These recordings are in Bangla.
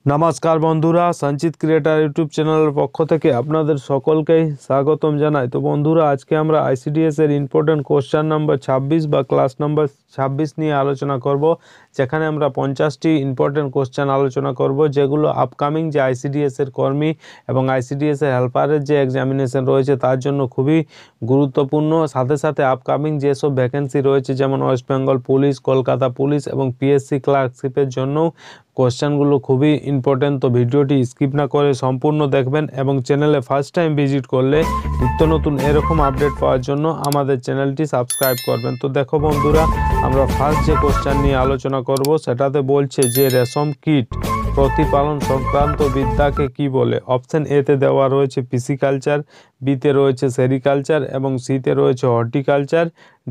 নমস্কার বন্ধুরা, সঞ্চিত ক্রিয়েটার ইউটিউব চ্যানেলের পক্ষ থেকে আপনাদের সকলকেই স্বাগতম জানাই। তো বন্ধুরা, আজকে আমরা আইসিডিএস এর ইম্পর্টেন্ট কোশ্চেন নাম্বার 26 বা ক্লাস নাম্বার 26 নিয়ে আলোচনা করব, যেখানে আমরা 50টি ইম্পর্টেন্ট কোশ্চেন আলোচনা করব, যেগুলো আপকামিং যে আইসিডিএস এর কর্মী এবং আইসিডিএস এর হেল্পারের যে এক্সামিনেশন রয়েছে তার জন্য খুবই গুরুত্বপূর্ণ। সাথে সাথে আপকামিং যেসব ভ্যাকেন্সি রয়েছে, যেমন West Bengal police, Kolkata police এবং পিএসসি ক্লার্কশিপের জন্যও কোশ্চেনগুলো খুবই ইম্পর্টেন্ট। তো ভিডিওটি স্কিপ না করে সম্পূর্ণ দেখবেন এবং চ্যানেলে ফার্স্ট টাইম ভিজিট করলে নিত্য নতুন এরকম আপডেট পাওয়ার জন্য আমাদের চ্যানেলটি সাবস্ক্রাইব করবেন। তো দেখো বন্ধুরা, আমরা ফার্স্ট যে কোশ্চেন নিয়ে আলোচনা করব সেটাতে বলছে যে রেশম কীট প্রতিপালন সংক্রান্ত বিদ্যাকে কি বলে। অপশন এতে দেওয়া রয়েছে পিসিকালচার, বিতে রয়েছে সেরিকালচার এবং সিতে রয়েছে হর্টিকালচার,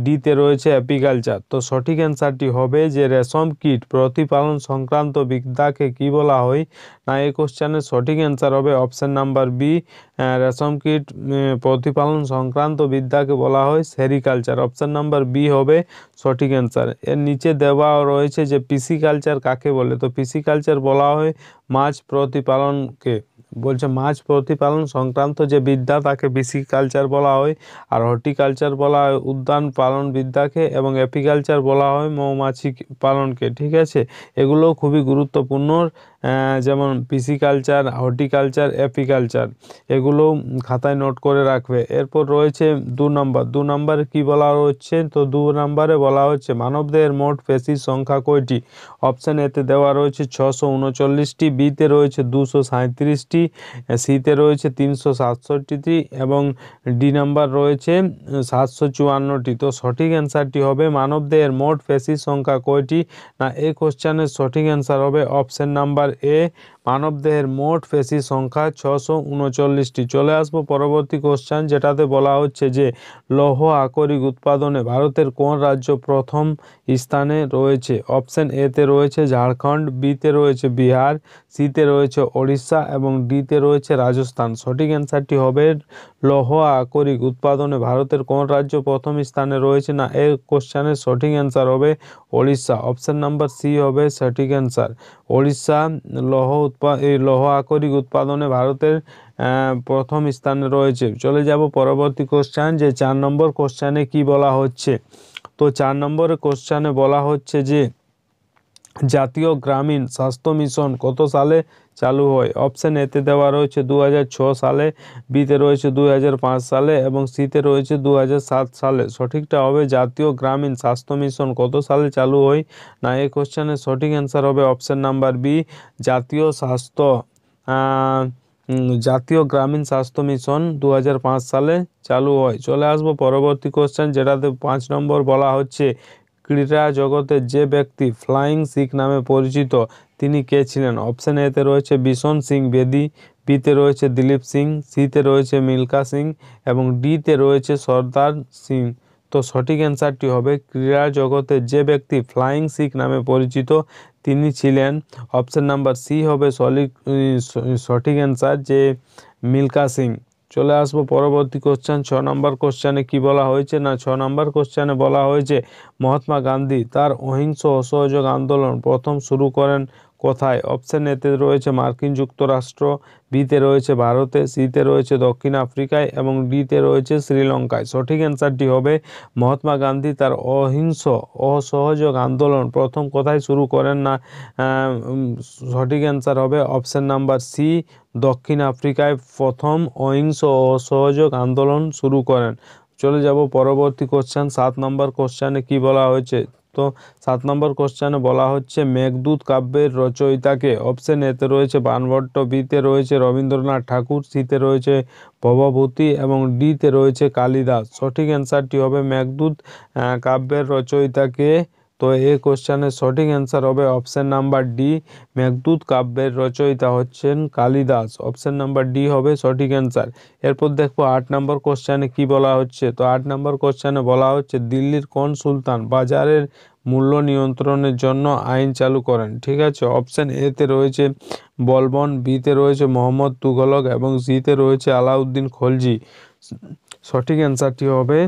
ডিতে রয়েছে অ্যাপিকালচার। তো সঠিক অ্যান্সারটি হবে যে রেশম কীট প্রতিপালন সংক্রান্ত বিদ্যাকে কি বলা হয় না, এই কোশ্চেনের সঠিক অ্যান্সার হবে অপশন নাম্বার বি। রেশম কীট প্রতিপালন সংক্রান্ত বিদ্যাকে বলা হয় সেরিকালচার। অপশন নাম্বার বি হবে সঠিক অ্যান্সার। এর নিচে দেওয়া রয়েছে যে পিসিকালচার কাকে বলে। তো পিসিকালচার বলা হয় মাছ প্রতিপালনকে, বলছে মাছ প্রতিপালন সংক্রান্ত যে বিদ্যা তাকে পিসিকালচার বলা হয়। আর হর্টিকালচার বলা হয় উদ্যান পালন বিদ্যাকে এবং এপিকালচার বলা হয় মৌমাছি পালনকে। ঠিক আছে, এগুলো খুবই গুরুত্বপূর্ণ, যেমন পিসিকালচার, হর্টিকালচার, এপিকালচার, এগুলো খাতায় নোট করে রাখবে। এরপর রয়েছে দু নম্বরে কি বলা হচ্ছে, তো 2 নম্বরে বলা হচ্ছে মানবদেহের মোট পেশির সংখ্যা কয়টি। অপশান এতে দেওয়া রয়েছে 639টি, বিতে রয়েছে 237টি, সিতে রয়েছে 367টি এবং ডি নাম্বার রয়েছে 754টি। তো সঠিক অ্যান্সারটি হবে মানবদেহের মোট পেশির সংখ্যা কয়টি না, এই কোশ্চেনের সঠিক অ্যান্সার হবে অপশন নাম্বার এ, মানবদেহের মোট পেশির সংখ্যা 639টি। চলে আসবো পরবর্তী কোশ্চেন, যেটাতে বলা হচ্ছে যে লৌহ আকরিক উৎপাদনে ভারতের কোন রাজ্য প্রথম স্থানে রয়েছে। অপশন এতে রয়েছে ঝাড়খণ্ড, বিতে রয়েছে বিহার, সিতে রয়েছে ওড়িশা এবং ডিতে রয়েছে রাজস্থান। সঠিক অ্যান্সারটি হবে লৌহ আকরিক উৎপাদনে ভারতের কোন রাজ্য প্রথম স্থানে রয়েছে না, এই কোশ্চেনের সঠিক অ্যান্সার হবে ওড়িশা। অপশন নাম্বার সি হবে সঠিক অ্যান্সার। ওড়িশা লৌহ আকরিক উৎপাদনে ভারতের প্রথম স্থানে রয়েছে। চলে যাব পরবর্তী কোশ্চেন, যে 4 নম্বর কোশ্চেনে কি বলা হচ্ছে। তো 4 নম্বরের কোশ্চেনে বলা হচ্ছে যে জাতীয় গ্রামীণ স্বাস্থ্য মিশন কত সালে চালু হয়। অপশন এতে দেওয়া রয়েছে 2006 সালে, বিতে রয়েছে 2005 সালে এবং সিতে রয়েছে 2007 সালে। সঠিকটা হবে জাতীয় গ্রামীণ স্বাস্থ্য মিশন কত সালে চালু হয় না, এই কোশ্চেনের সঠিক অ্যান্সার হবে অপশন নাম্বার বি, জাতীয় গ্রামীণ স্বাস্থ্য মিশন 2005 সালে চালু হয়। চলে আসবো পরবর্তী কোশ্চেন, যেটাতে 5 নম্বর বলা হচ্ছে ক্রীড়া জগতে যে ব্যক্তি ফ্লাইং সিখ নামে পরিচিত তিনি কে ছিলেন। অপশন এতে রয়েছে বিশন সিং বেদি, বিতে রয়েছে দিলীপ সিং, সিতে রয়েছে মিল্খা সিং এবং ডিতে রয়েছে সর্দার সিং। তো সঠিক অ্যান্সারটি হবে ক্রীড়া জগতে যে ব্যক্তি ফ্লাইং সিখ নামে পরিচিত তিনি ছিলেন অপশন নাম্বার সি হবে সঠিক অ্যান্সার, যে মিল্খা সিং। চলে আসবো পরবর্তী কোশ্চেন, 6 নম্বর কোশ্চেনে কি বলা হয়েছে না, 6 নম্বর কোশ্চেনে বলা হয়েছে মহাত্মা গান্ধী তার অহিংস অসহযোগ আন্দোলন প্রথম শুরু করেন কোথায়। অপশন এতে রয়েছে মার্কিন যুক্তরাষ্ট্র, বিতে রয়েছে ভারতে, সিতে রয়েছে দক্ষিণ আফ্রিকায় এবং ডিতে রয়েছে শ্রীলঙ্কায়। সঠিক অ্যান্সারটি হবে মহাত্মা গান্ধী তার অহিংস অসহযোগ আন্দোলন প্রথম কোথায় শুরু করেন না, সঠিক অ্যান্সার হবে অপশন নাম্বার সি, দক্ষিণ আফ্রিকায় প্রথম অহিংস অসহযোগ আন্দোলন শুরু করেন। চলে যাব পরবর্তী কোশ্চেন, 7 নম্বর কোশ্চেনে কি বলা হয়েছে। তো 7 নম্বর কোশ্চেনে বলা হচ্ছে মেঘদূত কাব্যের রচয়িতাকে। অপশন এতে রয়েছে বাণভট্ট, বিতে রয়েছে রবীন্দ্রনাথ ঠাকুর, সিতে রয়েছে ভবভূতি এবং ডিতে রয়েছে কালিদাস। সঠিক অ্যান্সারটি হবে মেঘদূত কাব্যের রচয়িতাকে। তো এই কোশ্চেনের সঠিক অ্যান্সার হবে অপশন নাম্বার ডি, মেঘদূত কাব্যের রচয়িতা হচ্ছেন কালিদাস। অপশন নাম্বার ডি হবে সঠিক অ্যান্সার। এরপর দেখবো 8 নম্বর কোশ্চেনে কি বলা হচ্ছে। তো 8 নম্বর কোশ্চেনে বলা হচ্ছে দিল্লির কোন সুলতান বাজারের মূল্য নিয়ন্ত্রণের জন্য আইন চালু করেন। ঠিক আছে, অপশন এতে রয়েছে বলবন, বিতে রয়েছে মোহাম্মদ তুগলক এবং সিতে রয়েছে আলাউদ্দিন খলজি। সঠিক অ্যান্সারটি হবে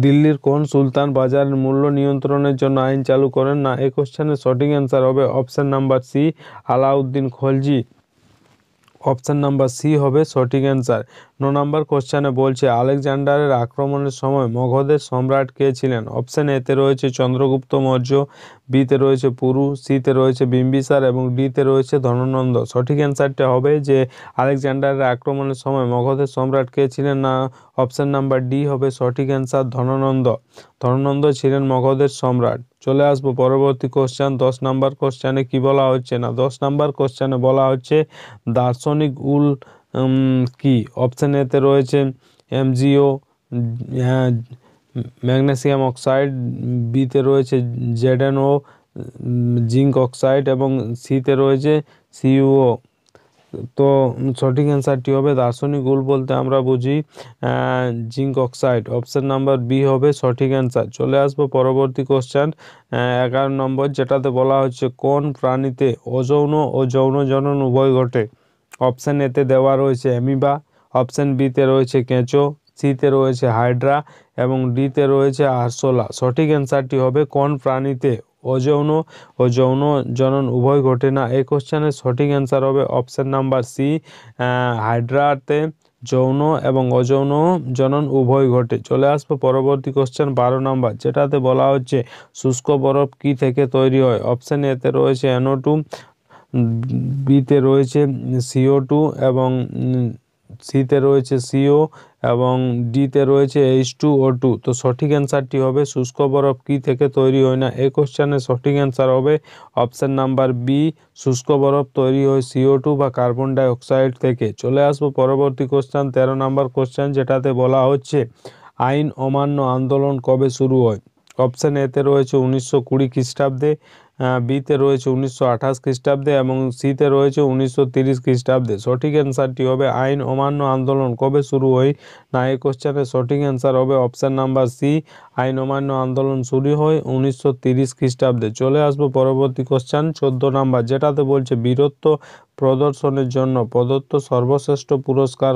দিল্লির কোন সুলতান বাজারের মূল্য নিয়ন্ত্রণের জন্য আইন চালু করেন? না, এই কোশ্চেনের সঠিক অ্যান্সার হবে option number C, Alauddin Khalji. Option number C হবে সঠিক অ্যান্সার। 9 নম্বর কোশ্চেনে বলছে আলেকজান্ডারের আক্রমণের সময় মগধের সম্রাট কে ছিলেন? অপশন এতে রয়েছে চন্দ্রগুপ্ত মৌর্য, বিতে রয়েছে পুরু, সিতে রয়েছে বিম্বিসার এবং ডিতে রয়েছে ধননন্দ। সঠিক অ্যান্সারটা হবে যে আলেকজান্ডারের আক্রমণের সময় মগধের সম্রাট কে ছিলেন? না, অপশন নাম্বার ডি হবে সঠিক অ্যান্সার, ধননন্দ। ধননন্দ ছিলেন মগধের সম্রাট। চলে আসবো পরবর্তী কোশ্চেন। 10 নম্বর কোশ্চেনে কি বলা হচ্ছে? না, 10 নম্বর কোশ্চেনে বলা হচ্ছে দার্শনিক উল কি? অপশন এতে রয়েছে এমজিও, ম্যাগনেসিয়াম অক্সাইড, বিতে রয়েছে জেডএনও, জিঙ্ক অক্সাইড এবং সিতে রয়েছে সিইউও। তো সঠিক অ্যান্সারটি হবে দার্শনিক উল বলতে আমরা বুঝি zinc oxide. Option number B হবে সঠিক অ্যান্সার। চলে আসবো পরবর্তী কোশ্চেন 11 নম্বর, যেটাতে বলা হচ্ছে কোন প্রাণীতে অযৌন ও যৌন জনন উভয় ঘটে? অপশন এতে দেওয়া রয়েছে অ্যামিবা, অপশন বিতে রয়েছে কেঁচো, সিতে রয়েছে হাইড্রা এবং ডিতে রয়েছে আরশোলা। সঠিক অ্যান্সারটি হবে কোন প্রাণীতে অযৌন ও যৌন জনন উভয় ঘটে না? এই কোশ্চেনের সঠিক অ্যান্সার হবে অপশন নাম্বার সি, হাইড্রাতে যৌন এবং অযৌন জনন উভয় ঘটে। চলে আসবো পরবর্তী কোশ্চেন 12 নম্বর, যেটাতে বলা হচ্ছে শুষ্ক বরফ কি থেকে তৈরি হয়? অপশন এতে রয়েছে NO2, বিতে রয়েছে CO2 এবং সিতে রয়েছে CO এবং ডিতে রয়েছে H2O2। তো সঠিক অ্যান্সারটি হবে শুষ্ক বরফ কি থেকে তৈরি হয় না? এই কোশ্চেনের সঠিক অ্যান্সার হবে অপশন নাম্বার বি, শুষ্ক বরফ তৈরি হয় CO2 বা কার্বন ডাই অক্সাইড থেকে। চলে আসবো পরবর্তী কোশ্চেন 13 নম্বর কোশ্চেন, যেটাতে বলা হচ্ছে আইন অমান্য আন্দোলন কবে শুরু হয়? অপশন এতে রয়েছে 1920 খ্রিস্টাব্দে, বিতে রয়েছে 1928 খ্রিস্টাব্দে এবং সিতে রয়েছে 1930 খ্রিস্টাব্দে। সঠিক অ্যান্সারটি হবে আইন অমান্য আন্দোলন কবে শুরু হয়? না, এই কোশ্চেনের সঠিক অ্যান্সার হবে অপশন নাম্বার সি, আইন অমান্য আন্দোলন শুরু হয় 1930 খ্রিস্টাব্দে। চলে আসবো পরবর্তী কোশ্চেন 14 নাম্বার, যেটাতে বলছে বীরত্ব প্রদর্শনের জন্য প্রদত্ত সর্বশ্রেষ্ঠ পুরস্কার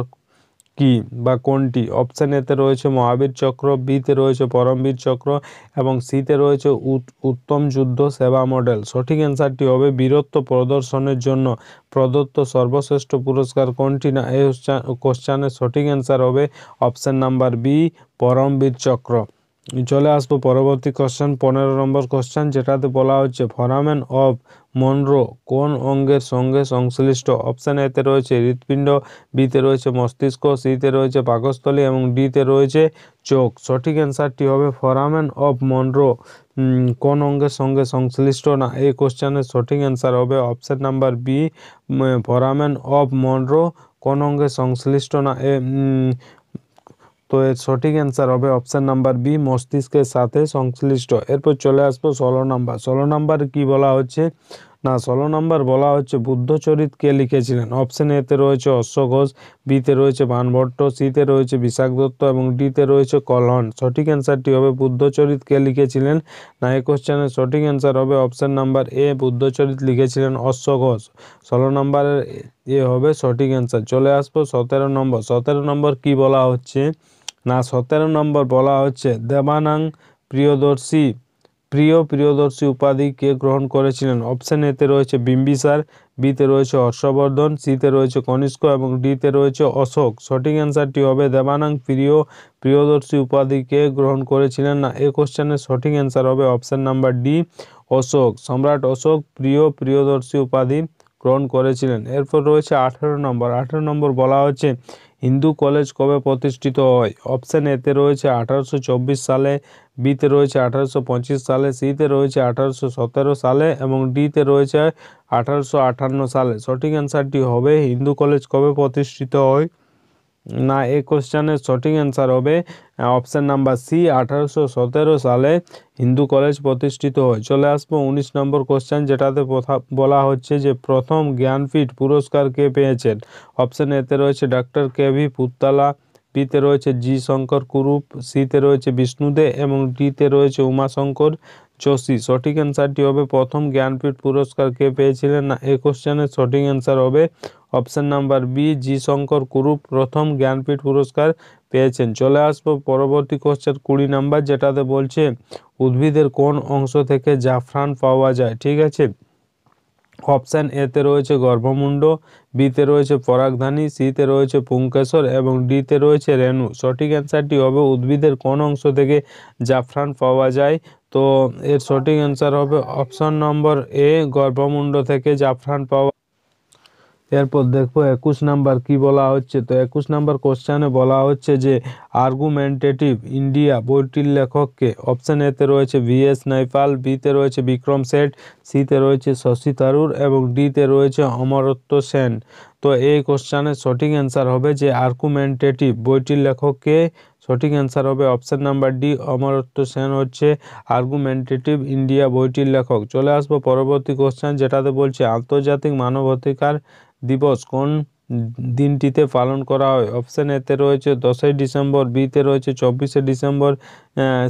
কি বা কোনটি? অপশন এতে রয়েছে মহাবীর চক্র, বিতে রয়েছে পরমবীর চক্র এবং সিতে রয়েছে উত্তম যুদ্ধ সেবা মডেল। সঠিক অ্যান্সারটি হবে বীরত্ব প্রদর্শনের জন্য প্রদত্ত সর্বশ্রেষ্ঠ পুরস্কার কোনটি? না, এই কোশ্চেনের সঠিক অ্যান্সার হবে অপশন নাম্বার বি, পরমবীর চক্র। চলে আসবো পরবর্তী কোশ্চেন 15 নম্বর কোশ্চেন, যেটাতে বলা হচ্ছে ফোরামেন অফ মনরো কোন অঙ্গের সঙ্গে সংশ্লিষ্ট? অপশন এতে রয়েছে হৃৎপিণ্ড, বিতে রয়েছে মস্তিষ্ক, সিতে রয়েছে পাকস্থলী এবং ডিতে রয়েছে চোখ। সঠিক অ্যান্সারটি হবে ফোরামেন অফ মনরো কোন অঙ্গের সঙ্গে সংশ্লিষ্ট? না, এই কোশ্চেনের সঠিক অ্যান্সার হবে option number B, foramen of Monro কোন অঙ্গে সংশ্লিষ্ট? না, তো এর সঠিক অ্যান্সার হবে অপশন নাম্বার বি, মস্তিষ্কের সাথে সংশ্লিষ্ট। এরপর চলে আসবো 16 নাম্বার। 16 নাম্বার কি বলা হচ্ছে? না, 16 নাম্বার বলা হচ্ছে বুদ্ধচরিত কে লিখেছিলেন? অপশন এতে রয়েছে অশ্বঘোষ, বিতে রয়েছে বাণভট্ট, সিতে রয়েছে বিশাখ দত্ত এবং ডিতে রয়েছে কলহন। সঠিক অ্যান্সারটি হবে বুদ্ধচরিত কে লিখেছিলেন? না, এই কোশ্চেনের সঠিক অ্যান্সার হবে অপশন নাম্বার এ, বুদ্ধচরিত লিখেছিলেন অশ্বঘোষ। 16 নম্বরের এ হবে সঠিক অ্যান্সার। চলে আসবো 17 নম্বর। 17 নম্বর কি বলা হচ্ছে? না, 17 নম্বর বলা হচ্ছে দেবানাং প্রিয়দর্শী উপাধি কে গ্রহণ করেছিলেন? অপশন এতে রয়েছে বিম্বিসার, বিতে রয়েছে হর্ষবর্ধন, সিতে রয়েছে কনিষ্ক এবং ডিতে রয়েছে অশোক। সঠিক অ্যান্সারটি হবে দেবানাং প্রিয়দর্শী উপাধি কে গ্রহণ করেছিলেন? না, এই কোশ্চেনের সঠিক অ্যান্সার হবে অপশন নাম্বার ডি, অশোক। সম্রাট অশোক প্রিয়দর্শী উপাধি গ্রহণ করেছিলেন। এরপর রয়েছে 18 নম্বর। 18 নম্বর বলা হচ্ছে হিন্দু কলেজ কবে প্রতিষ্ঠিত হয়? অপশন এতে রয়েছে 1824 সালে, বিতে রয়েছে 1825 সালে, সিতে রয়েছে 1817 সালে এবং ডিতে রয়েছে 1858 সালে। সঠিক অ্যান্সারটি হবে হিন্দু কলেজ কবে প্রতিষ্ঠিত হয়? না, এই কোশ্চেনের সঠিক অ্যান্সার হবে অপশন নাম্বার সি, 1817 সালে হিন্দু কলেজ প্রতিষ্ঠিত হয়। চলে আসবো 19 নম্বর কোশ্চেন, যেটাতে বলা হচ্ছে যে প্রথম জ্ঞানপীঠ পুরস্কার কে পেয়েছেন? অপশন এতে রয়েছে ডক্টর KV পুত্তালা, বিতে রয়েছে জি শঙ্কর কুরুপ, সিতে রয়েছে বিষ্ণুদে এবং ডিতে রয়েছে উমাশঙ্কর যোশী। সঠিক অ্যান্সারটি হবে প্রথম জ্ঞানপীঠ পুরস্কার কে পেয়েছিলেন? না, এই কোশ্চেনের সঠিক অ্যান্সার হবে অপশন নাম্বার বি জি শঙ্কর কুরুপ প্রথম জ্ঞানপীঠ পুরস্কার পেয়েছেন। চলে আসবো পরবর্তী কোশ্চেন 20 নাম্বার, যেটাতে বলছে উদ্ভিদের কোন অংশ থেকে জাফরান পাওয়া যায়। ঠিক আছে, অপশান এতে রয়েছে গর্ভমুণ্ড, বিতে রয়েছে পরাগধানী, সিতে রয়েছে পুংকেশর এবং ডিতে রয়েছে রেণু। সঠিক অ্যান্সারটি হবে উদ্ভিদের কোন অংশ থেকে জাফরান পাওয়া যায়। তো এর সঠিক অ্যান্সার হবে অপশন নম্বর এ, গর্ভমুণ্ড থেকে জাফরান পাওয়া। এরপর দেখবো 21 নাম্বার কি বলা হচ্ছে। তো 21 নাম্বার কোশ্চেনে বলা হচ্ছে যে আর্গুমেন্টেটিভ ইন্ডিয়া বইটির লেখককে। অপশন এতে রয়েছে ভিএস নাইপাল, বিতে রয়েছে বিক্রম শেঠ, সিতে রয়েছে শশী থারুর এবং ডিতে রয়েছে অমর্ত্য সেন। তো এই কোশ্চেনের সঠিক অ্যান্সার হবে যে আর্গুমেন্টেটিভ বইটির লেখককে। সঠিক অ্যান্সার হবে option number D, Amartya Sen হচ্ছে আর্গুমেন্টেটিভ ইন্ডিয়া বইটির লেখক। চলে আসবো পরবর্তী কোশ্চেন, যেটাতে বলছে আন্তর্জাতিক মানবাধিকার দিবস কোন দিনটিতে পালন করা হয়। অপশন এতে রয়েছে 10ই ডিসেম্বর, বিতে রয়েছে 24শে ডিসেম্বর,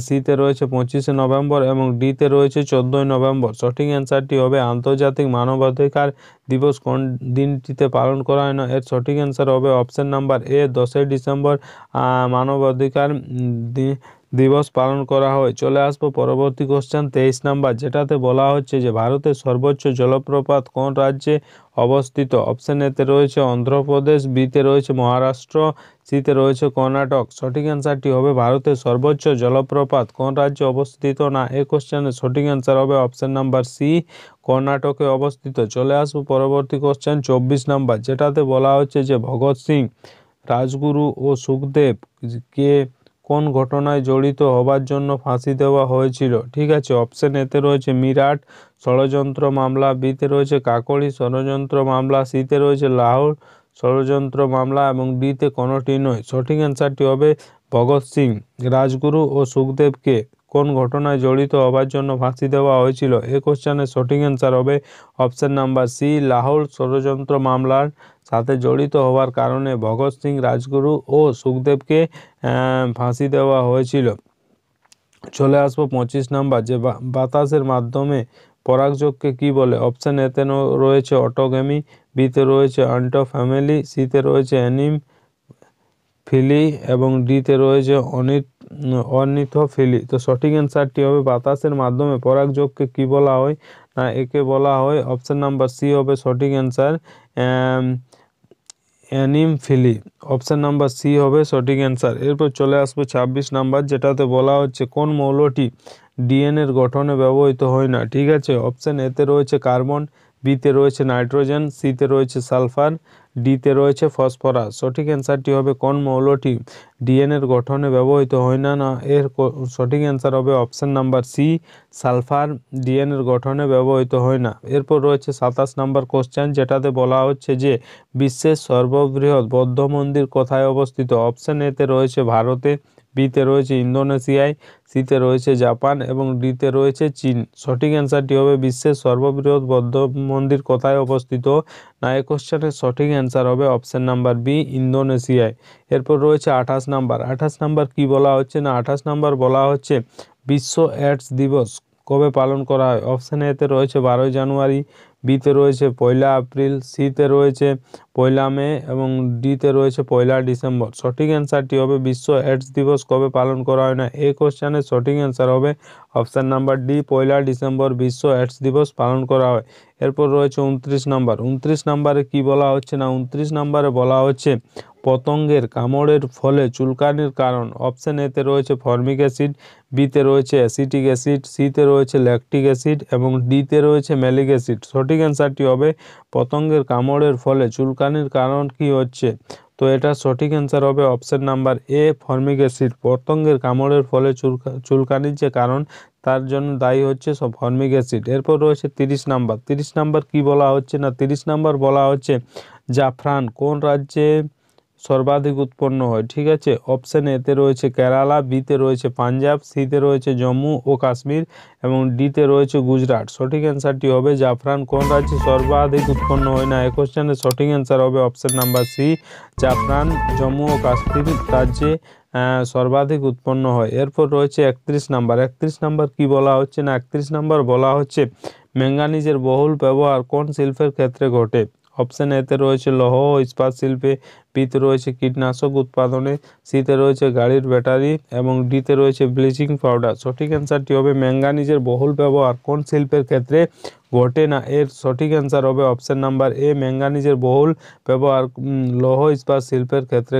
সিতে রয়েছে 25শে নভেম্বর এবং ডিতে রয়েছে 14ই নভেম্বর। সঠিক অ্যান্সারটি হবে আন্তর্জাতিক মানবাধিকার দিবস কোন দিনটিতে পালন করা হয় না, এর সঠিক অ্যান্সার হবে অপশন নাম্বার এ, 10ই ডিসেম্বর মানবাধিকার দিবস পালন করা হয়। চলে আসবো পরবর্তী কোশ্চেন 23 নাম্বার, যেটাতে বলা হচ্ছে যে ভারতের সর্বোচ্চ জলপ্রপাত কোন রাজ্যে অবস্থিত। অপশন এতে রয়েছে অন্ধ্রপ্রদেশ, বিতে রয়েছে মহারাষ্ট্র, সিতে রয়েছে কর্ণাটক। সঠিক অ্যান্সারটি হবে ভারতের সর্বোচ্চ জলপ্রপাত কোন রাজ্যে অবস্থিত না, এই কোশ্চেনের সঠিক অ্যান্সার হবে অপশন নাম্বার সি, কর্ণাটকে অবস্থিত। চলে আসবো পরবর্তী কোশ্চেন 24 নাম্বার, যেটাতে বলা হচ্ছে যে ভগৎ সিং, রাজগুরু ও সুখদেব কে কোন ঘটনায় জড়িত হবার জন্য ফাঁসি দেওয়া হয়েছিল। ঠিক আছে, অপশন এতে রয়েছে মিরাট ষড়যন্ত্র মামলা, বিতে রয়েছে কাকড়ি ষড়যন্ত্র মামলা, সিতে রয়েছে লাহোর ষড়যন্ত্র মামলা এবং ডিতে কোনোটি নয়। সঠিক অ্যান্সারটি হবে ভগৎ সিং, রাজগুরু ও সুখদেবকে কোন ঘটনায় জড়িত হবার জন্য ফাঁসি দেওয়া হয়েছিল। এই কোশ্চেনের সঠিক অ্যান্সার হবে অপশন নাম্বার সি, লাহোর ষড়যন্ত্র মামলার সাথে জড়িত হওয়ার কারণে ভগৎ সিং, রাজগুরু ও সুখদেবকে ফাঁসি দেওয়া হয়েছিল। চলে আসবো 25 নাম্বার, যে বাতাসের মাধ্যমে পরাগযোগকে কি বলে। অপশন এতে রয়েছে অটোগ্যামি, বিতে রয়েছে অ্যান্টোফ্যামিলি, সিতে রয়েছে অ্যানিমফিলি এবং ডিতে রয়েছে অর্নিথোফিলি। তো সঠিক অ্যান্সারটি হবে বাতাসের মাধ্যমে পরাগযোগকে কি বলা হয় না, একে বলা হয় অপশন নাম্বার সি হবে সঠিক অ্যান্সার অ্যানিমফিলি। অপশন নাম্বার সি হবে সঠিক অ্যান্সার। এরপর চলে আসবো 26 নাম্বার, যেটাতে বলা হচ্ছে কোন মৌলটি ডিএনএর গঠনে ব্যবহৃত হয় না। ঠিক আছে, অপশন এতে রয়েছে কার্বন, বিতে রয়েছে নাইট্রোজেন, সিতে রয়েছে সালফার, ডিতে রয়েছে ফসফরাস। সঠিক অ্যান্সারটি হবে কোন মৌলটি ডিএনএর গঠনে ব্যবহৃত হয় না, এর সঠিক অ্যান্সার হবে অপশন নাম্বার সি, সালফার ডিএনএর গঠনে ব্যবহৃত হয় না। এরপর রয়েছে 27 নাম্বার কোশ্চেন, যেটাতে বলা হচ্ছে যে বিশ্বের সর্ববৃহৎ বৌদ্ধ মন্দির কোথায় অবস্থিত। অপশন এতে রয়েছে ভারতে, বিতে রয়েছে ইন্দোনেশিয়ায়, সিতে রয়েছে জাপান এবং ডিতে রয়েছে চীন। সঠিক অ্যান্সারটি হবে বিশ্বের সর্ববৃহৎ বৌদ্ধ মন্দির কোথায় অবস্থিত না, এই কোশ্চেনের সঠিক অ্যান্সার হবে অপশন নাম্বার বি, ইন্দোনেশিয়ায়। এরপর রয়েছে 28 নাম্বার। 28 নাম্বার কি বলা হচ্ছে না, 28 নাম্বার বলা হচ্ছে বিশ্ব এডস দিবস কবে পালন করা হয়। অপশন এতে রয়েছে 12ই জানুয়ারি, বিতে রয়েছে 1 এপ্রিল, সিতে রয়েছে 1 মে এবং ডিতে রয়েছে 1 ডিসেম্বর। সঠিক অ্যান্সারটি হবে বিশ্ব এডস দিবস কবে পালন করা হয় না, এই কোশ্চেনের সঠিক অ্যান্সার হবে অপশান নাম্বার ডি, 1 ডিসেম্বর বিশ্ব এডস দিবস পালন করা হয়। এরপর রয়েছে 29 নাম্বার। 29 নাম্বারে কি বলা হচ্ছে না, 29 নাম্বারে বলা হচ্ছে পতঙ্গের কামড়ের ফলে চুলকানির কারণ। অপশন এতে রয়েছে ফর্মিক অ্যাসিড, বিতে রয়েছে অ্যাসিটিক অ্যাসিড, সিতে রয়েছে ল্যাকটিক অ্যাসিড এবং ডিতে রয়েছে ম্যালিক অ্যাসিড। সঠিক অ্যান্সারটি হবে পতঙ্গের কামড়ের ফলে চুলকানির কারণ কি হচ্ছে। তো এটা সঠিক অ্যান্সার হবে অপশন নাম্বার এ, ফর্মিক অ্যাসিড। পতঙ্গের কামড়ের ফলে চুলকানির যে কারণ তার জন্য দায়ী হচ্ছে সব ফর্মিক অ্যাসিড। এরপর রয়েছে 30 নাম্বার। 30 নাম্বার কি বলা হচ্ছে না, 30 নাম্বার বলা হচ্ছে জাফরান কোন রাজ্যে সর্বাধিক উৎপন্ন হয়। ঠিক আছে, অপশন এতে রয়েছে কেরালা, বিতে রয়েছে পাঞ্জাব, সিতে রয়েছে জম্মু ও কাশ্মীর এবং ডিতে রয়েছে গুজরাট। সঠিক অ্যান্সারটি হবে জাফরান কোন রাজ্যে সর্বাধিক উৎপন্ন হয় না, এই কোশ্চেনের সঠিক অ্যান্সার হবে অপশন নাম্বার সি, জাফরান জম্মু ও কাশ্মীর রাজ্যে সর্বাধিক উৎপন্ন হয়। এরপর রয়েছে 31 নাম্বার। 31 নাম্বার কি বলা হচ্ছে না, 31 নাম্বার বলা হচ্ছে ম্যাঙ্গানিজের বহুল ব্যবহার কোন শিল্পের ক্ষেত্রে ঘটে। অপশন এতে রয়েছে লৌহ ও ইস্পাত শিল্পে, বিতে রয়েছে কীটনাশক উৎপাদনে, সিতে রয়েছে গাড়ির ব্যাটারি এবং ডিতে রয়েছে ব্লিচিং পাউডার। সঠিক অ্যান্সারটি হবে ম্যাঙ্গানিজের বহুল ব্যবহার কোন শিল্পের ক্ষেত্রে ঘটে না? এর সঠিক অ্যান্সার হবে অপশন নাম্বার এ, ম্যাঙ্গানিজের বহুল ব্যবহার লৌহ ইস্পাত শিল্পের ক্ষেত্রে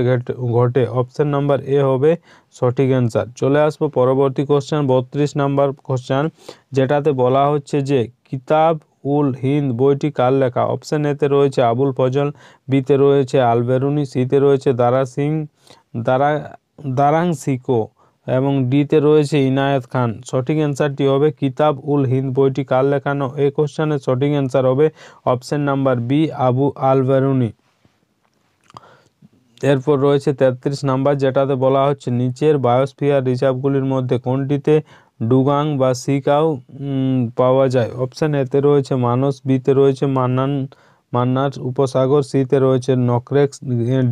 ঘটে। অপশন নাম্বার এ হবে সঠিক অ্যান্সার। চলে আসবো পরবর্তী কোশ্চেন, 32 নাম্বার কোশ্চেন, যেটাতে বলা হচ্ছে যে কিতাব উল হিন্দ বইটি কার লেখা? অপশন এতে রয়েছে আবুল ফজল, বিতে রয়েছে আল বেরুনি, সিতে রয়েছে দারাং সিকো এবং ডিতে রয়েছে ইনায়েত খান। সঠিক অ্যান্সারটি হবে কিতাব উল হিন্দ বইটি কার লেখানো? এই কোশ্চেনের সঠিক অ্যান্সার হবে অপশন নাম্বার বি, আবু আল বেরুনি। এরপর রয়েছে 33 নাম্বার, যেটাতে বলা হচ্ছে নিচের বায়োস্ফিয়ার রিজার্ভগুলির মধ্যে কোনটিতে ডুগাং বা সিকাও পাওয়া যায়? অপশন এতে রয়েছে মানস, বিতে রয়েছে মান্নার উপসাগর, সিতে রয়েছে নকরেক্স,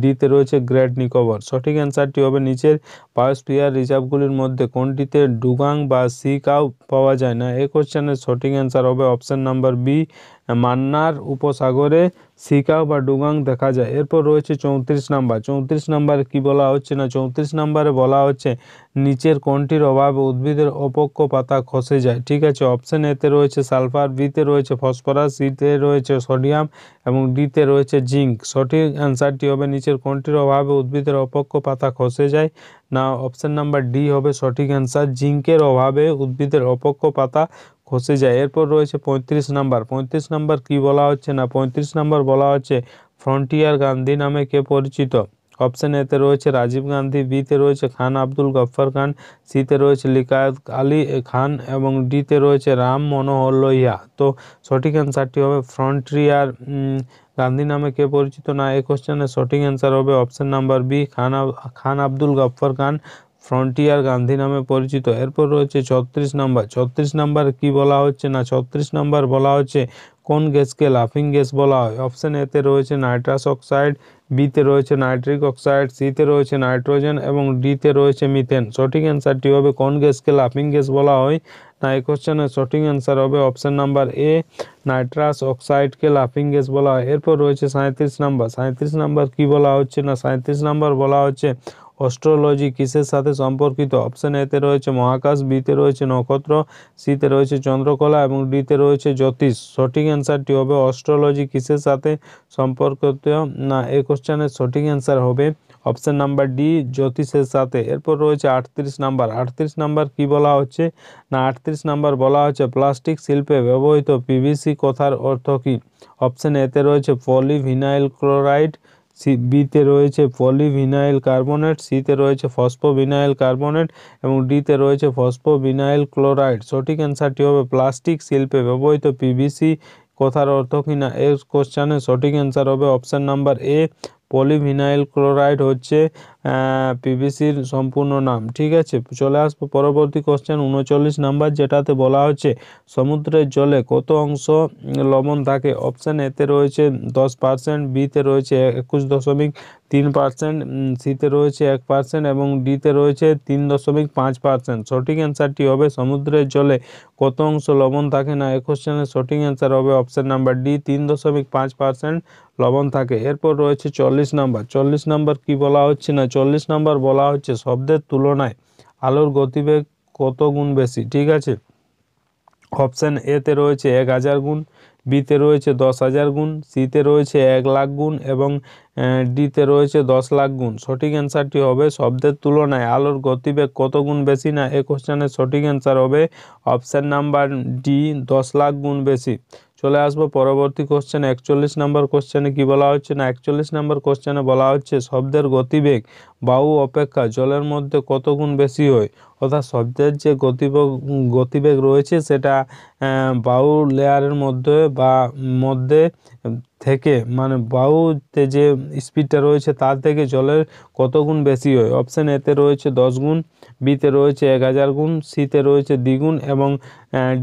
ডিতে রয়েছে গ্রেট নিকোবর। সঠিক অ্যান্সারটি হবে নিচের বায়োস্ফিয়ার রিজার্ভগুলির মধ্যে কোনটিতে ডুগাং বা সিকাও পাওয়া যায় না? এই কোশ্চেনের সঠিক অ্যান্সার হবে অপশন নাম্বার বি, মান্নার উপসাগরে সিকাও বা ডুগাং দেখা যায়। এরপর রয়েছে 34 নাম্বার। 34 নাম্বারে কি বলা হচ্ছে না? 34 নাম্বারে বলা হচ্ছে নিচের কোনটির অভাবে উদ্ভিদের অপক্ষ পাতা খসে যায়? ঠিক আছে, অপশন এতে রয়েছে সালফার, বিতে রয়েছে ফসফরাস, সিতে রয়েছে সোডিয়াম এবং ডিতে রয়েছে জিঙ্ক। সঠিক অ্যান্সারটি হবে নিচের কোনটির অভাবে উদ্ভিদের অপক্ষ পাতা খসে যায় না? অপশন নাম্বার ডি হবে সঠিক অ্যান্সার, জিঙ্কের অভাবে উদ্ভিদের অপক্ষ পাতা খসে যায়। এরপর রয়েছে 35 নাম্বার। 35 নাম্বার কি বলা হচ্ছে না? 35 নাম্বার বলা হচ্ছে ফ্রন্টিয়ার গান্ধী নামে কে পরিচিত? অপশন এতে রয়েছে রাজীব গান্ধী, বিতে রয়েছে খান আব্দুল গফ্ফর খান, সিতে রয়েছে লিয়াকত আলী খান এবং ডিতে রয়েছে রাম মনোহর লোহিয়া। তো সঠিক অ্যান্সারটি হবে ফ্রন্টিয়ার গান্ধী নামে কে পরিচিত না? এই কোশ্চেনের সঠিক অ্যান্সার হবে অপশন নাম্বার বি, খান আব্দুল গফ্ফর খান ফ্রন্টিয়ার গান্ধী নামে পরিচিত। এরপর রয়েছে 36 নাম্বার। 36 নাম্বার কি বলা হচ্ছে না? 36 নাম্বার বলা হচ্ছে কোন গ্যাসকে লাফিং গ্যাস বলা হয়? অপশন এতে রয়েছে নাইট্রাস অক্সাইড, বিতে রয়েছে নাইট্রিক অক্সাইড, সিতে রয়েছে নাইট্রোজেন এবং ডিতে রয়েছে মিথেন। সঠিক অ্যান্সারটি হবে কোন গ্যাসকে লাফিং গ্যাস বলা হয় না? এই কোশ্চেনের সঠিক অ্যান্সার হবে অপশন নাম্বার এ, নাইট্রাস অক্সাইডকে লাফিং গ্যাস বলা হয়। এরপর রয়েছে 37 নাম্বার। 37 নাম্বার কি বলা হচ্ছে না? 37 নাম্বার বলা হচ্ছে অস্ট্রোলজি কিসের সাথে সম্পর্কিত? অপশন এতে রয়েছে মহাকাশ, বিতে রয়েছে নক্ষত্র, সিতে রয়েছে চন্দ্রকলা এবং ডিতে রয়েছে জ্যোতিষ। সঠিক অ্যান্সারটি হবে অস্ট্রোলজি কিসের সাথে সম্পর্কিত না? এই কোশ্চেনের সঠিক অ্যান্সার হবে অপশন নাম্বার ডি, জ্যোতিষের সাথে। এরপর রয়েছে 38 নাম্বার। 38 নাম্বার কি বলা হচ্ছে না? 38 নাম্বার বলা হচ্ছে প্লাস্টিক শিল্পে ব্যবহৃত পিভিসি কথার অর্থ কী? অপশন এতে রয়েছে পলিভিনাইল ক্লোরাইড, বিতে রয়েছে পলিভিনাইল কার্বনেট, সিতে রয়েছে ফসফোভিনাইল কার্বনেট এবং ডিতে রয়েছে ফসফোভিনাইল ক্লোরাইড। সঠিক অ্যান্সারটি হবে প্লাস্টিক শিল্পে ব্যবহৃত পিভিসি কথার অর্থ কি না? এই কোশ্চেনের সঠিক অ্যান্সার হবে অপশন নাম্বার এ, পলিভিনাইল ক্লোরাইড হচ্ছে পিভিসির সম্পূর্ণ নাম। ঠিক আছে, চলে আসবো পরবর্তী কোশ্চেন 39 নাম্বার, যেটাতে বলা হচ্ছে সমুদ্রের জলে কত অংশ লবণ থাকে? অপশন এতে রয়েছে 10%, বিতে রয়েছে 21.3%, সিতে রয়েছে 1% এবং ডিতে রয়েছে 3.5%। সঠিক অ্যান্সারটি হবে সমুদ্রের জলে কত অংশ লবণ থাকে না? এই কোশ্চেনের সঠিক অ্যান্সার হবে অপশন নাম্বার ডি, 3.5% লবণ থাকে। এরপর রয়েছে 40 নাম্বার। 40 নাম্বার কি বলা হচ্ছে না? 40 নাম্বার বলা হচ্ছে শব্দের তুলনায় আলোর গতিবেগ কত গুণ বেশি? ঠিক আছে, অপশন এতে রয়েছে 1000 গুণ, বিতে রয়েছে 10,000 গুণ, সিতে রয়েছে 1 লাখ গুণ এবং ডিতে রয়েছে 10 লাখ গুণ। সঠিক অ্যান্সারটি হবে শব্দের তুলনায় আলোর গতিবেগ কত গুণ বেশি না? এই কোশ্চেনের সঠিক অ্যান্সার হবে অপশন নাম্বার ডি, 10 লাখ গুণ বেশি। চলে আসবো পরবর্তী কোশ্চেন 41 নাম্বার কোশ্চেনে কি বলা হচ্ছে না? 41 নাম্বার কোশ্চেনে বলা হচ্ছে শব্দের গতিবেগ বায়ু অপেক্ষা জলের মধ্যে কত গুণ বেশি হয়? অর্থাৎ শব্দের যে গতিবেগ রয়েছে সেটা বায়ু লেয়ারের মধ্যে থেকে মানে বায়ুতে যে স্পিডটা রয়েছে তার থেকে জলের কত গুণ বেশি হয়? অপশন এতে রয়েছে 10 গুণ, বিতে রয়েছে 1000 গুণ, সিতে রয়েছে দ্বিগুণ এবং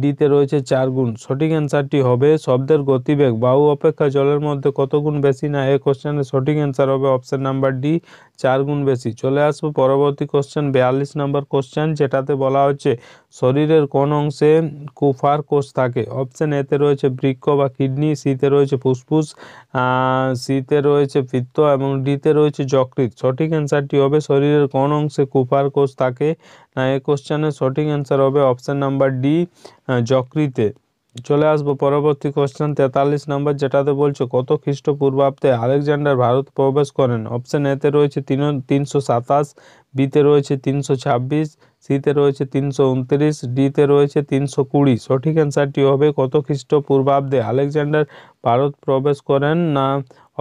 ডিতে রয়েছে 4 গুণ। সঠিক অ্যান্সারটি হবে শব্দের গতিবেগ বায়ু অপেক্ষা জলের মধ্যে কত গুণ বেশি না? এই কোশ্চেনের সঠিক অ্যান্সার হবে অপশন নাম্বার ডি, 4 গুণ বেশি। চলে আসবো পরবর্তী কোশ্চেন 42 নাম্বার কোশ্চেন, কোশ্চেন, যেটাতে বলা হচ্ছে শরীরের কোন অংশে কুফার কোষ থাকে। অপশন এতে রয়েছে বৃক্ক বা কিডনি, সিতে রয়েছে ফুসফুস, সিতে রয়েছে পিত্ত এবং ডিতে রয়েছে যকৃৎ। সঠিক অ্যান্সারটি হবে শরীরের কোন অংশে কুফার কোষ থাকে। না, এই কোশ্চেনের সঠিক অ্যান্সার হবে অপশন নাম্বার ডি, যকৃতে। চলে আসবো পরবর্তী কোশ্চেন 43 নম্বর, যেটাতে বলছে কত খ্রিস্টপূর্বাব্দে আলেকজান্ডার ভারত প্রবেশ করেন। অপশন এতে রয়েছে 327, বিতে রয়েছে 326, সিতে রয়েছে 329, ডিতে রয়েছে 320। সঠিক অ্যান্সারটি হবে কত খ্রিস্টপূর্বাব্দে আলেকজান্ডার ভারত প্রবেশ করেন। না,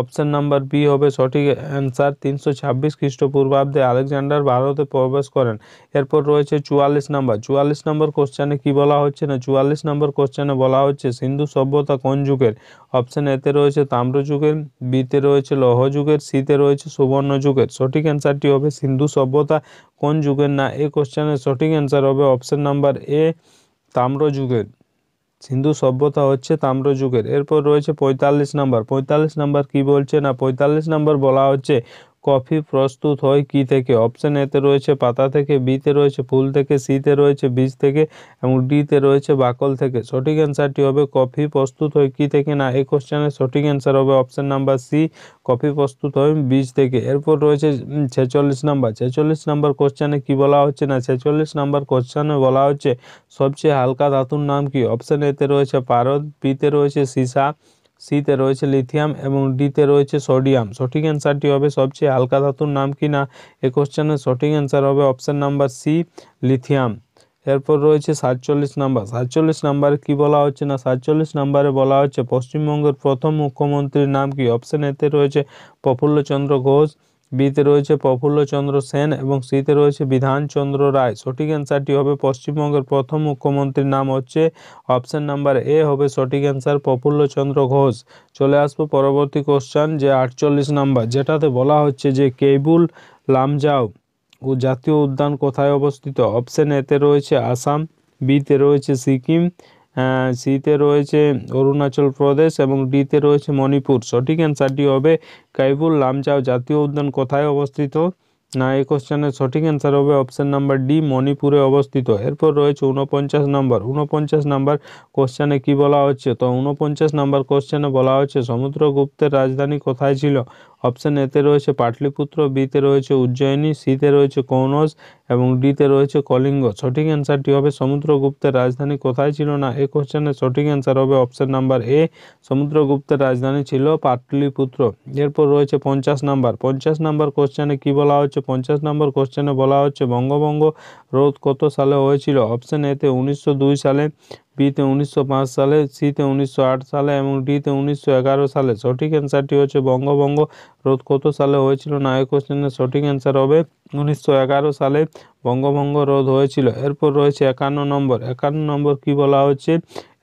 অপশন নাম্বার বি হবে সঠিক অ্যান্সার, 326 খ্রিস্টপূর্বাব্দে আলেকজান্ডার ভারতে প্রবেশ করেন। এরপর রয়েছে 44 নম্বর। 44 নম্বর কোশ্চেনে কি বলা হচ্ছে, না 44 নম্বর কোশ্চেনে বলা হচ্ছে সিন্ধু সভ্যতা কোন যুগের। অপশন এতে রয়েছে তাম্র যুগের, বিতে রয়েছে লৌহ যুগের, সিতে রয়েছে সুবর্ণ যুগের। সঠিক অ্যান্সারটি হবে সিন্ধু সভ্যতা কোন যুগের। না, এই কোশ্চেনের সঠিক অ্যান্সার হবে অপশন নাম্বার এ, তাম্র যুগের। সিন্ধু সভ্যতা হচ্ছে তাম্র যুগের। এরপর রয়েছে 45 নম্বর। 45 নম্বর কি বলছে, না 45 নম্বর বলা হচ্ছে কফি প্রস্তুত হয় কি থেকে। অপশন এতে রয়েছে পাতা থেকে, বিতে রয়েছে ফুল থেকে, সিতে রয়েছে বীজ থেকে এবং ডিতে রয়েছে বাকল থেকে। সঠিক অ্যান্সারটি হবে কফি প্রস্তুত হয় কি থেকে। না, এই কোশ্চেনের সঠিক অ্যান্সার হবে অপশন নাম্বার সি, কফি প্রস্তুত হয় বীজ থেকে। এরপর রয়েছে 46 নম্বর। 46 নম্বর কোশ্চেনে কি বলা হচ্ছে, না 46 নম্বর কোশ্চেনে বলা হচ্ছে সবচেয়ে হালকা ধাতুর নাম কি। অপশন এতে রয়েছে পারদ, বিতে রয়েছে সীসা, সিতে রয়েছে লিথিয়াম এবং ডিতে রয়েছে সোডিয়াম। সঠিক অ্যান্সারটি হবে সবচেয়ে হালকা ধাতুর নাম কি। না, এই কোশ্চেনের সঠিক অ্যান্সার হবে অপশন নাম্বার সি, লিথিয়াম। এরপর রয়েছে 47 নাম্বার। 47 নাম্বারে কি বলা হচ্ছে, না 47 নাম্বারে বলা হচ্ছে পশ্চিমবঙ্গের প্রথম মুখ্যমন্ত্রীর নাম কি। অপশন এতে রয়েছে প্রফুল্লচন্দ্র ঘোষ, বিতে রয়েছে প্রফুল্লচন্দ্র সেন এবং সিতে রয়েছে বিধানচন্দ্র রায়। সঠিক অ্যান্সারটি হবে পশ্চিমবঙ্গের প্রথম মুখ্যমন্ত্রীর নাম হচ্ছে অপশন নাম্বার এ হবে সঠিক অ্যান্সার, প্রফুল্লচন্দ্র ঘোষ। চলে আসবো পরবর্তী কোশ্চেন, যে 48 নাম্বার, যেটাতে বলা হচ্ছে যে কেবুল লামজাও ও জাতীয় উদ্যান কোথায় অবস্থিত। অপশন এতে রয়েছে আসাম, বিতে রয়েছে সিকিম, সিতে রয়েছে অরুণাচল প্রদেশ এবং ডিতে রয়েছে মণিপুর। সঠিক অ্যান্সারটি হবে কেবুল লামজাও জাতীয় উদ্যান কোথায় অবস্থিত। না, এই কোশ্চেনের সঠিক অ্যান্সার হবে অপশন নাম্বার ডি, মণিপুরে অবস্থিত। এরপর রয়েছে 49 নম্বর। 49 নম্বর কোশ্চেনে কি বলা হচ্ছে, তো 49 নম্বর কোশ্চেনে বলা হচ্ছে সমুদ্রগুপ্তের রাজধানী কোথায় ছিল। অপশন এতে রয়েছে পাটলিপুত্র, বিতে রয়েছে উজ্জয়িনী, সিতে রয়েছে কনৌজ এবং ডিতে রয়েছে কলিঙ্গ। সঠিক অ্যান্সারটি হবে সমুদ্রগুপ্তের রাজধানী কোথায় ছিল। না, এই কোশ্চেনের সঠিক অ্যান্সার হবে অপশন নাম্বার এ, সমুদ্রগুপ্তের রাজধানী ছিল পাটলিপুত্র। এরপর রয়েছে 50 নাম্বার। 50 নাম্বার কোশ্চেনে কি বলা হচ্ছে, 50 নম্বর কোশ্চেনে বলা হচ্ছে বঙ্গভঙ্গ রোধ কত সালে হয়েছিল। অপশন এতে 1902 সালে, বিতে 1905 সালে, সিতে 1908 সালে এবং ডিতে 1911 সালে। সঠিক অ্যান্সারটি হচ্ছে বঙ্গভঙ্গ রোধ কত সালে হয়েছিল। না, এই কোশ্চেনের সঠিক অ্যান্সার হবে 1911 সালে বঙ্গভঙ্গ রোধ হয়েছিল। এরপর রয়েছে 51 নম্বর। 51 নম্বর কি বলা হচ্ছে,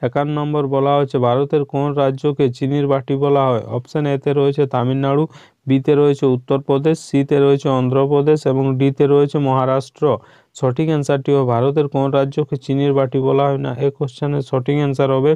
51 নম্বর বলা হচ্ছে ভারতের কোন রাজ্যকে চিনির বাটি বলা হয়। অপশন এতে রয়েছে তামিলনাড়ু, বিতে রয়েছে উত্তরপ্রদেশ, সিতে রয়েছে অন্ধ্রপ্রদেশ এবং ডিতে রয়েছে মহারাষ্ট্র। সঠিক অ্যান্সারটি হবে ভারতের কোন রাজ্যকে চিনির বাটি বলা হয়। না, এই কোশ্চেনের সঠিক অ্যান্সার হবে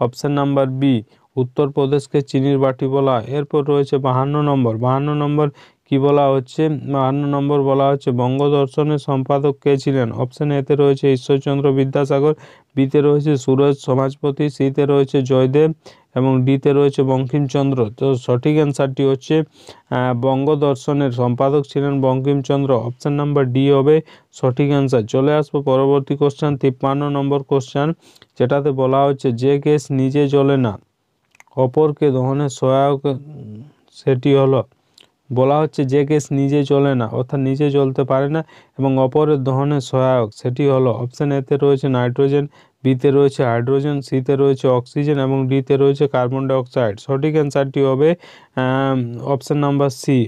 অপশন নাম্বার বি, উত্তরপ্রদেশকে চিনির বাটি বলা হয়। এরপর রয়েছে 52 নম্বর। 52 নম্বর কি বলা হচ্ছে, 52 নম্বর বলা হচ্ছে বঙ্গদর্শনের সম্পাদক কে ছিলেন। অপশন এতে রয়েছে ঈশ্বরচন্দ্র বিদ্যাসাগর, বিতে রয়েছে সুরজ সমাজপতি, সিতে রয়েছে জয়দেব এবং ডিতে রয়েছে বঙ্কিমচন্দ্র। তো সঠিক অ্যান্সারটি হচ্ছে বঙ্গদর্শনের সম্পাদক ছিলেন বঙ্কিমচন্দ্র। অপশন নাম্বার ডি হবে সঠিক অ্যান্সার। চলে আসবো পরবর্তী কোশ্চেন 53 নম্বর কোশ্চেন, যেটাতে বলা হচ্ছে যে গ্যাস নিজে জ্বলে না অপরকে দহনে সহায়ক সেটি হলো। বলা হচ্ছে যে গ্যাস নিজে জ্বলে না, অর্থাৎ নিজে জ্বলতে পারে না এবং অপরের দহনে সহায়ক, সেটি হলো। অপশন এতে রয়েছে নাইট্রোজেন, বিতে রয়েছে হাইড্রোজেন, সিতে রয়েছে অক্সিজেন এবং ডিতে রয়েছে কার্বন ডাইঅক্সাইড। সঠিক অ্যান্সারটি হবে option number C,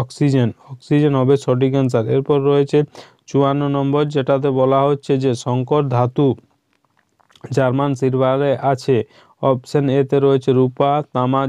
oxygen. Oxygen হবে সঠিক অ্যান্সার। এরপর রয়েছে 54 নম্বর, যেটাতে বলা হচ্ছে যে সংকর ধাতু জার্মান সিলভারে আছে। অপশন এ তে রয়েছে রূপা, তামা,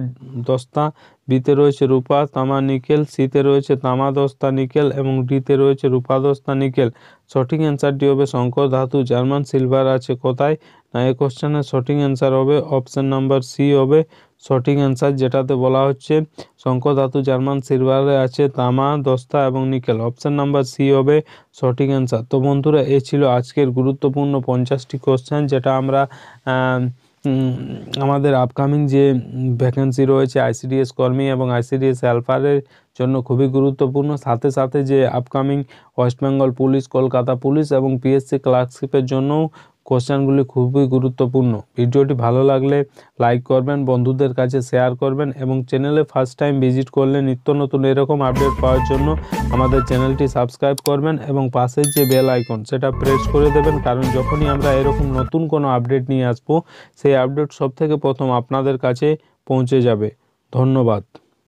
দস্তা, বিতে রয়েছে রূপা, তামা, নিকেল, সিতে রয়েছে তামা, দস্তা, নিকেল এবং ডিতে রয়েছে রূপা, দস্তা, নিকেল। সঠিক অ্যান্সারটি হবে শঙ্কর ধাতু, জার্মান সিলভার আছে কোথায়? না এই কোশ্চেনের সঠিক অ্যান্সার হবে অপশন নাম্বার সি হবে সঠিক অ্যান্সার, যেটাতে বলা হচ্ছে শঙ্কর ধাতু, জার্মান সিলভারে আছে তামা, দস্তা এবং নিকেল। অপশন নাম্বার সি হবে সঠিক অ্যান্সার। তো বন্ধুরা, এ ছিল আজকের গুরুত্বপূর্ণ 50টি কোশ্চেন, যেটা আমরা আমাদের আপকামিং যে ভ্যাকেন্সি রয়েছে আইসিডিএস কর্মী এবং আইসিডিএস হেল্পারের জন্য খুবই গুরুত্বপূর্ণ। সাথে সাথে যে upcoming West Bengal police, Kolkata police এবং পিএসসি ক্লার্কশিপের জন্যও কোশ্চেনগুলি খুবই গুরুত্বপূর্ণ। ভিডিওটি ভালো লাগলে লাইক করবেন, বন্ধুদের কাছে শেয়ার করবেন এবং চ্যানেলে ফার্স্ট টাইম ভিজিট করলে নিত্য নতুন এরকম আপডেট পাওয়ার জন্য আমাদের চ্যানেলটি সাবস্ক্রাইব করবেন এবং পাশের যে বেল আইকন সেটা প্রেস করে দেবেন, কারণ যখনই আমরা এরকম নতুন কোনো আপডেট নিয়ে আসবো সেই আপডেট সবথেকে প্রথম আপনাদের কাছে পৌঁছে যাবে। ধন্যবাদ।